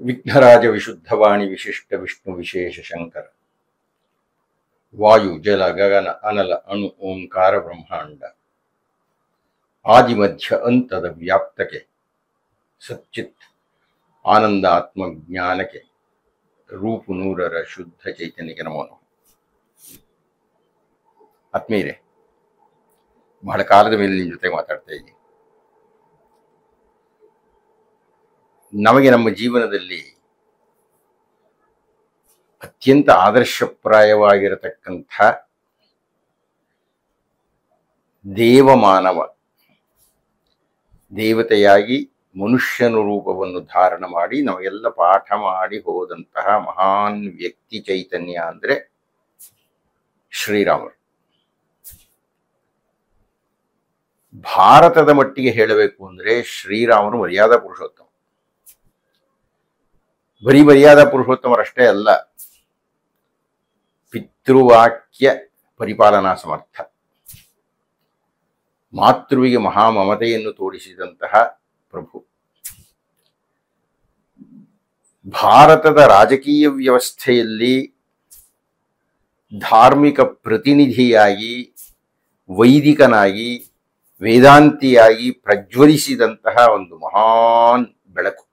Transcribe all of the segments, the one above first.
ವಿಘ್ನರಾಜ ವಿಶುದ್ಧವಾಣಿ ವಿಶಿಷ್ಟ ವಿಷ್ಣು ವಿಶೇಷ ಶಂಕರ ವಾಯು ಜಲ ಗಗನ ಅನಲ ಅಣು ಓಂಕಾರ ಬ್ರಹ್ಮಾಂಡ ಆದಿಮಧ್ಯ ಅಂತದ ವ್ಯಾಪ್ತಕ್ಕೆ ಸಚ್ಚಿತ್ ಆನಂದ ಆತ್ಮಜ್ಞಾನಕ್ಕೆ ರೂಪು ನೂರರ ಶುದ್ಧ ಚೈತನ್ಯಕ್ಕೆ ನಮೋ ನಮಃ. ಆತ್ಮೀಯರೇ, ಬಹಳ ಕಾಲದ ಮೇಲೆ ನಿಮ್ಮ ಜೊತೆ ಮಾತಾಡ್ತಾ ಇದ್ದೀನಿ. ನಮಗೆ ನಮ್ಮ ಜೀವನದಲ್ಲಿ ಅತ್ಯಂತ ಆದರ್ಶಪ್ರಾಯವಾಗಿರತಕ್ಕಂಥ ದೇವಮಾನವ, ದೇವತೆಯಾಗಿ ಮನುಷ್ಯನ ರೂಪವನ್ನು ಧಾರಣ ಮಾಡಿ ನಮಗೆಲ್ಲ ಪಾಠ ಮಾಡಿ ಹೋದಂತಹ ಮಹಾನ್ ವ್ಯಕ್ತಿ ಚೈತನ್ಯ ಅಂದ್ರೆ ಶ್ರೀರಾಮರು. ಭಾರತದ ಮಟ್ಟಿಗೆ ಹೇಳಬೇಕು ಅಂದ್ರೆ ಶ್ರೀರಾಮರು ಮರ್ಯಾದಾ ಪುರುಷೋತ್ತಮ. ಬರೀ ಮರ್ಯಾದಾ ಪುರುಷೋತ್ತಮರಷ್ಟೇ ಅಲ್ಲ, ಪಿತೃವಾಕ್ಯ ಪರಿಪಾಲನಾ ಸಮರ್ಥ, ಮಾತೃವಿಗೆ ಮಹಾಮಮತೆಯನ್ನು ತೋರಿಸಿದಂತಹ ಪ್ರಭು. ಭಾರತದ ರಾಜಕೀಯ ವ್ಯವಸ್ಥೆಯಲ್ಲಿ ಧಾರ್ಮಿಕ ಪ್ರತಿನಿಧಿಯಾಗಿ, ವೈದಿಕನಾಗಿ, ವೇದಾಂತಿಯಾಗಿ ಪ್ರಜ್ವಲಿಸಿದಂತಹ ಒಂದು ಮಹಾನ್ ಬೆಳಕು.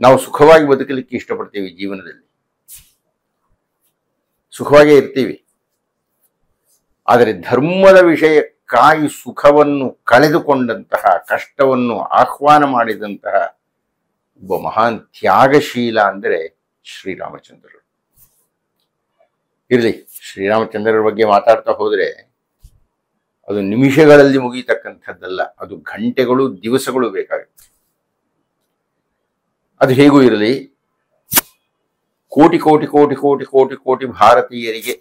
ನಾವು ಸುಖವಾಗಿ ಬದುಕಲಿಕ್ಕೆ ಇಷ್ಟಪಡ್ತೀವಿ, ಜೀವನದಲ್ಲಿ ಸುಖವಾಗೇ ಇರ್ತೀವಿ. ಆದರೆ ಧರ್ಮದ ವಿಷಯಕ್ಕಾಗಿ ಸುಖವನ್ನು ಕಳೆದುಕೊಂಡಂತಹ, ಕಷ್ಟವನ್ನು ಆಹ್ವಾನ ಮಾಡಿದಂತಹ ಒಬ್ಬ ಮಹಾನ್ ತ್ಯಾಗಶೀಲ ಅಂದರೆ ಶ್ರೀರಾಮಚಂದ್ರರು. ಇರಲಿ, ಶ್ರೀರಾಮಚಂದ್ರರ ಬಗ್ಗೆ ಮಾತಾಡ್ತಾ ಹೋದರೆ ಅದು ನಿಮಿಷಗಳಲ್ಲಿ ಮುಗಿಯತಕ್ಕಂಥದ್ದಲ್ಲ, ಅದು ಗಂಟೆಗಳು ದಿವಸಗಳು ಬೇಕಾಗುತ್ತೆ. ಅದು ಹೇಗೂ ಇರಲಿ, ಕೋಟಿ ಕೋಟಿ ಕೋಟಿ ಕೋಟಿ ಕೋಟಿ ಕೋಟಿ ಭಾರತೀಯರಿಗೆ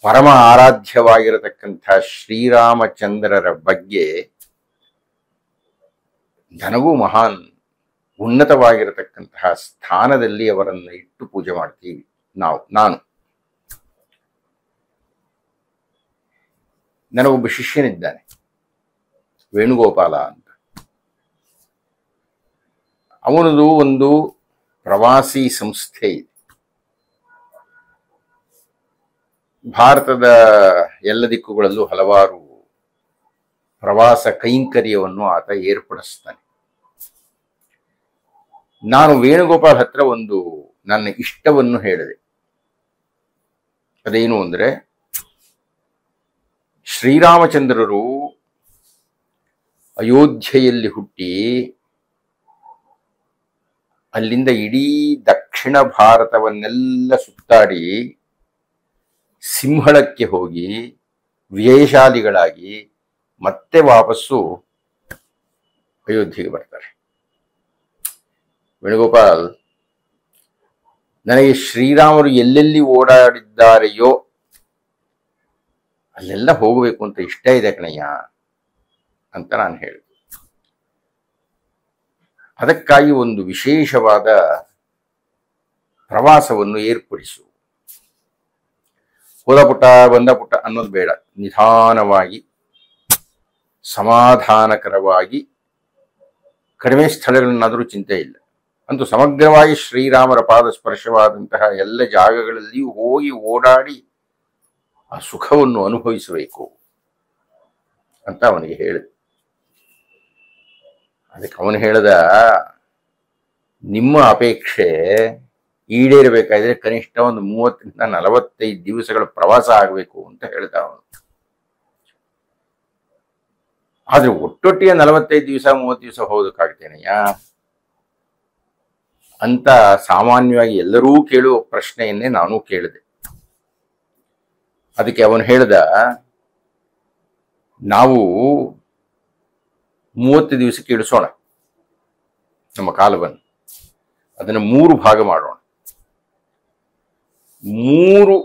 ಪರಮ ಆರಾಧ್ಯವಾಗಿರತಕ್ಕಂಥ ಶ್ರೀರಾಮಚಂದ್ರರ ಬಗ್ಗೆ ನನಗೂ ಮಹಾನ್ ಉನ್ನತವಾಗಿರತಕ್ಕಂತಹ ಸ್ಥಾನದಲ್ಲಿ ಅವರನ್ನು ಇಟ್ಟು ಪೂಜೆ ಮಾಡ್ತೀವಿ ನಾನು. ನನಗೊಬ್ಬ ಶಿಷ್ಯನಿದ್ದಾನೆ, ವೇಣುಗೋಪಾಲ ಅಂತ. ಅವನದು ಒಂದು ಪ್ರವಾಸಿ ಸಂಸ್ಥೆ ಇದೆ. ಭಾರತದ ಎಲ್ಲ ದಿಕ್ಕುಗಳಲ್ಲೂ ಹಲವಾರು ಪ್ರವಾಸ ಕೈಂಕರ್ಯವನ್ನು ಆತ ಏರ್ಪಡಿಸ್ತಾನೆ. ನಾನು ವೇಣುಗೋಪಾಲ್ ಹತ್ರ ಒಂದು ನನ್ನ ಇಷ್ಟವನ್ನು ಹೇಳಿದೆ. ಅದೇನು ಅಂದ್ರೆ, ಶ್ರೀರಾಮಚಂದ್ರರು ಅಯೋಧ್ಯೆಯಲ್ಲಿ ಹುಟ್ಟಿ ಅಲ್ಲಿಂದ ಇಡೀ ದಕ್ಷಿಣ ಭಾರತವನ್ನೆಲ್ಲ ಸುತ್ತಾಡಿ ಸಿಂಹಳಕ್ಕೆ ಹೋಗಿ ವ್ಯಯಶಾಲಿಗಳಾಗಿ ಮತ್ತೆ ವಾಪಸ್ಸು ಅಯೋಧ್ಯೆಗೆ ಬರ್ತಾರೆ. ವೇಣುಗೋಪಾಲ್, ನನಗೆ ಶ್ರೀರಾಮರು ಎಲ್ಲೆಲ್ಲಿ ಓಡಾಡಿದ್ದಾರೆಯೋ ಅಲ್ಲೆಲ್ಲ ಹೋಗಬೇಕು ಅಂತ ಇಷ್ಟ ಇದೆ ಕಣಯ್ಯ ಅಂತ ನಾನು ಹೇಳಿದೆ. ಅದಕ್ಕಾಗಿ ಒಂದು ವಿಶೇಷವಾದ ಪ್ರವಾಸವನ್ನು ಏರ್ಪಡಿಸು. ಹೋದ ಪುಟ್ಟ ಬಂದ ಪುಟ್ಟ ಅನ್ನೋದು ಬೇಡ, ನಿಧಾನವಾಗಿ ಸಮಾಧಾನಕರವಾಗಿ, ಕಡಿಮೆ ಸ್ಥಳಗಳನ್ನಾದರೂ ಚಿಂತೆ ಇಲ್ಲ, ಅಂತೂ ಸಮಗ್ರವಾಗಿ ಶ್ರೀರಾಮರ ಪಾದ ಸ್ಪರ್ಶವಾದಂತಹ ಎಲ್ಲ ಜಾಗಗಳಲ್ಲಿಯೂ ಹೋಗಿ ಓಡಾಡಿ ಆ ಸುಖವನ್ನು ಅನುಭವಿಸಬೇಕು ಅಂತ ಅವನಿಗೆ ಹೇಳಿದೆ. ಅದಕ್ಕೆ ಅವನು ಹೇಳ್ದ, ನಿಮ್ಮ ಅಪೇಕ್ಷೆ ಈಡೇರಬೇಕಾದ್ರೆ ಕನಿಷ್ಠ ಒಂದು 30 ರಿಂದ 45 ದಿವಸಗಳ ಪ್ರವಾಸ ಆಗಬೇಕು ಅಂತ ಹೇಳ್ದ ಅವನು. ಆದ್ರೆ ಒಟ್ಟೊಟ್ಟಿಗೆ 45 ದಿವಸ 30 ದಿವಸ ಹೋಗೋದಕ್ಕಾಗ್ತೇನೆಯಾ ಅಂತ ಸಾಮಾನ್ಯವಾಗಿ ಎಲ್ಲರೂ ಕೇಳುವ ಪ್ರಶ್ನೆಯನ್ನೇ ನಾನು ಕೇಳಿದೆ. ಅದಕ್ಕೆ ಅವನು ಹೇಳ್ದ, ನಾವು 30 ದಿವಸಕ್ಕೆ ಇಳಿಸೋಣ ನಮ್ಮ ಕಾಲವನ್ನು, ಅದನ್ನು 3 ಭಾಗ ಮಾಡೋಣ. 3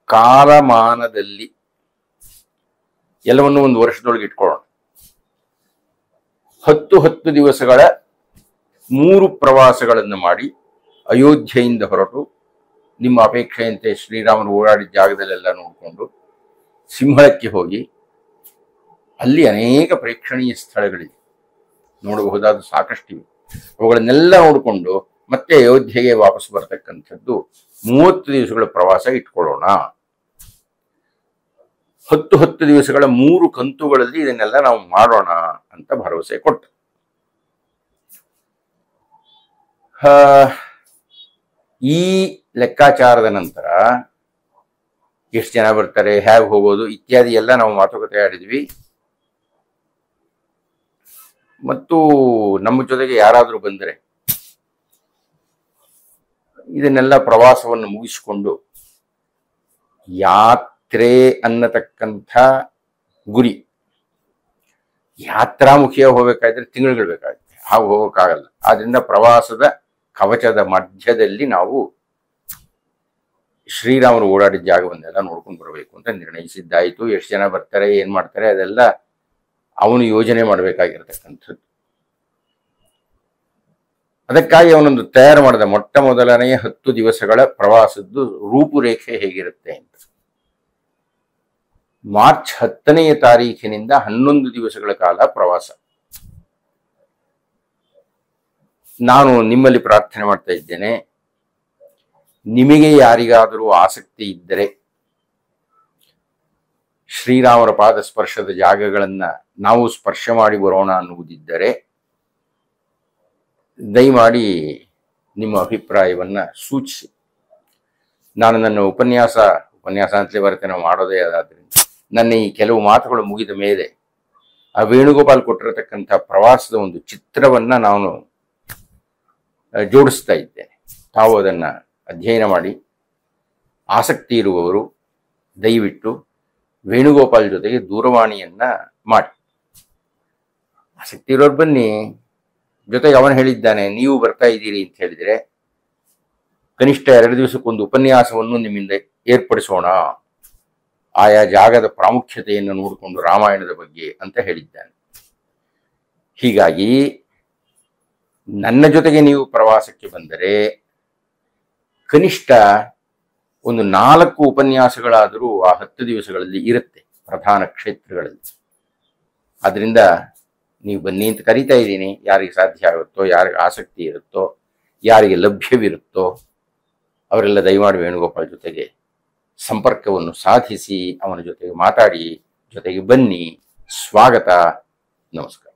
ಕಾಲಮಾನದಲ್ಲಿ ಎಲ್ಲವನ್ನು ಒಂದು ವರ್ಷದೊಳಗೆ ಇಟ್ಕೊಳ್ಳೋಣ. 10 ದಿವಸಗಳ 3 ಪ್ರವಾಸಗಳನ್ನು ಮಾಡಿ ಅಯೋಧ್ಯೆಯಿಂದ ಹೊರಟು ನಿಮ್ಮ ಅಪೇಕ್ಷೆಯಂತೆ ಶ್ರೀರಾಮರು ಓಡಾಡಿದ ಜಾಗದಲ್ಲೆಲ್ಲ ನೋಡಿಕೊಂಡು ಸಿಂಹಳಕ್ಕೆ ಹೋಗಿ ಅಲ್ಲಿ ಅನೇಕ ಪ್ರೇಕ್ಷಣೀಯ ಸ್ಥಳಗಳಿವೆ, ನೋಡಬಹುದಾದ ಸಾಕಷ್ಟಿವೆ. ಅವುಗಳನ್ನೆಲ್ಲ ನೋಡಿಕೊಂಡು ಮತ್ತೆ ಅಯೋಧ್ಯೆಗೆ ವಾಪಸ್ ಬರತಕ್ಕಂಥದ್ದು 30 ದಿವಸಗಳ ಪ್ರವಾಸ ಇಟ್ಕೊಳ್ಳೋಣ. 10 ದಿವಸಗಳ 3 ಕಂತುಗಳಲ್ಲಿ ಇದನ್ನೆಲ್ಲ ನಾವು ಮಾಡೋಣ ಅಂತ ಭರವಸೆ ಕೊಟ್ಟ. ಈ ಲೆಕ್ಕಾಚಾರದ ನಂತರ ಎಷ್ಟು ಜನ ಬರ್ತಾರೆ, ಹೇಗೆ ಹೋಗೋದು ಇತ್ಯಾದಿ ಎಲ್ಲ ನಾವು ಮಾತುಕತೆ ಆಡಿದ್ವಿ. ಮತ್ತು ನಮ್ಮ ಜೊತೆಗೆ ಯಾರಾದರೂ ಬಂದರೆ ಇದನ್ನೆಲ್ಲ ಪ್ರವಾಸವನ್ನು ಮುಗಿಸಿಕೊಂಡು ಯಾತ್ರೆ ಅನ್ನತಕ್ಕಂಥ ಗುರಿ, ಯಾತ್ರಾಮುಖಿಯಾಗಿ ಹೋಗ್ಬೇಕಾದ್ರೆ ತಿಂಗಳುಗಳು ಬೇಕಾಗುತ್ತೆ, ಹಾಗೆ ಹೋಗೋಕ್ಕಾಗಲ್ಲ. ಆದ್ರಿಂದ ಪ್ರವಾಸದ ಕವಚದ ಮಧ್ಯದಲ್ಲಿ ನಾವು ಶ್ರೀರಾಮರು ಓಡಾಡಿದ ಜಾಗವನ್ನೆಲ್ಲ ನೋಡ್ಕೊಂಡು ಬರಬೇಕು ಅಂತ ನಿರ್ಣಯಿಸಿದ್ದಾಯಿತು. ಎಷ್ಟು ಜನ ಬರ್ತಾರೆ, ಏನ್ ಮಾಡ್ತಾರೆ, ಅದೆಲ್ಲ ಅವನು ಯೋಜನೆ ಮಾಡಬೇಕಾಗಿರತಕ್ಕಂಥದ್ದು. ಅದಕ್ಕಾಗಿ ಅವನೊಂದು ತಯಾರು ಮಾಡಿದ ಮೊಟ್ಟ ಮೊದಲನೆಯ 10 ದಿವಸಗಳ ಪ್ರವಾಸದ್ದು ರೂಪುರೇಖೆ ಹೇಗಿರುತ್ತೆ ಅಂತ. ಮಾರ್ಚ್ 10ನೇ ತಾರೀಖಿನಿಂದ 11 ದಿವಸಗಳ ಕಾಲ ಪ್ರವಾಸ. ನಾನು ನಿಮ್ಮಲ್ಲಿ ಪ್ರಾರ್ಥನೆ ಮಾಡ್ತಾ ಇದ್ದೇನೆ, ನಿಮಗೆ ಯಾರಿಗಾದರೂ ಆಸಕ್ತಿ ಇದ್ದರೆ ಶ್ರೀರಾಮರ ಪಾದ ಸ್ಪರ್ಶದ ಜಾಗಗಳನ್ನ ನಾವು ಸ್ಪರ್ಶ ಮಾಡಿ ಬರೋಣ ಅನ್ನುವುದಿದ್ದರೆ ದಯಮಾಡಿ ನಿಮ್ಮ ಅಭಿಪ್ರಾಯವನ್ನ ಸೂಚಿಸಿ. ನಾನು ನನ್ನ ಉಪನ್ಯಾಸ ಅಂತಲೇ ಬರ್ತೇನೆ, ಮಾಡೋದೇ ಅದಾದ್ರಿಂದ ನನ್ನ ಈ ಕೆಲವು ಮಾತುಗಳು ಮುಗಿದ ಮೇಲೆ ಆ ವೇಣುಗೋಪಾಲ್ ಕೊಟ್ಟಿರತಕ್ಕಂಥ ಪ್ರವಾಸದ ಒಂದು ಚಿತ್ರವನ್ನ ನಾನು ಜೋಡಿಸ್ತಾ ಇದ್ದೇನೆ. ತಾವು ಅದನ್ನ ಅಧ್ಯಯನ ಮಾಡಿ ಆಸಕ್ತಿ ಇರುವವರು ದಯವಿಟ್ಟು ವೇಣುಗೋಪಾಲ್ ಜೊತೆಗೆ ದೂರವಾಣಿಯನ್ನ ಮಾಡಿ. ಆಸಕ್ತಿ ಇರೋರು ಬನ್ನಿ, ಜೊತೆಗೆ ಅವನು ಹೇಳಿದ್ದಾನೆ ನೀವು ಬರ್ತಾ ಇದ್ದೀರಿ ಅಂತ ಹೇಳಿದರೆ ಕನಿಷ್ಠ 2 ದಿವಸಕ್ಕೊಂದು ಉಪನ್ಯಾಸವನ್ನು ನಿಮ್ಮಿಂದ ಏರ್ಪಡಿಸೋಣ, ಆಯಾ ಜಾಗದ ಪ್ರಾಮುಖ್ಯತೆಯನ್ನು ನೋಡಿಕೊಂಡು ರಾಮಾಯಣದ ಬಗ್ಗೆ ಅಂತ ಹೇಳಿದ್ದಾನೆ. ಹೀಗಾಗಿ ನನ್ನ ಜೊತೆಗೆ ನೀವು ಪ್ರವಾಸಕ್ಕೆ ಬಂದರೆ ಕನಿಷ್ಠ ಒಂದು 4 ಉಪನ್ಯಾಸಗಳಾದರೂ ಆ 10 ದಿವಸಗಳಲ್ಲಿ ಇರುತ್ತೆ ಪ್ರಧಾನ ಕ್ಷೇತ್ರಗಳಲ್ಲಿ. ಆದ್ರಿಂದ ನೀವು ಬನ್ನಿ ಅಂತ ಕರಿತಾ ಇದ್ದೀನಿ. ಯಾರಿಗೆ ಸಾಧ್ಯ ಆಗುತ್ತೋ, ಯಾರಿಗೆ ಆಸಕ್ತಿ ಇರುತ್ತೋ, ಯಾರಿಗೆ ಲಭ್ಯವಿರುತ್ತೋ ಅವರೆಲ್ಲ ದಯಮಾಡಿ ವೇಣುಗೋಪಾಲ್ ಜೊತೆಗೆ ಸಂಪರ್ಕವನ್ನು ಸಾಧಿಸಿ ಅವನ ಜೊತೆಗೆ ಮಾತಾಡಿ, ಜೊತೆಗೆ ಬನ್ನಿ. ಸ್ವಾಗತ. ನಮಸ್ಕಾರ.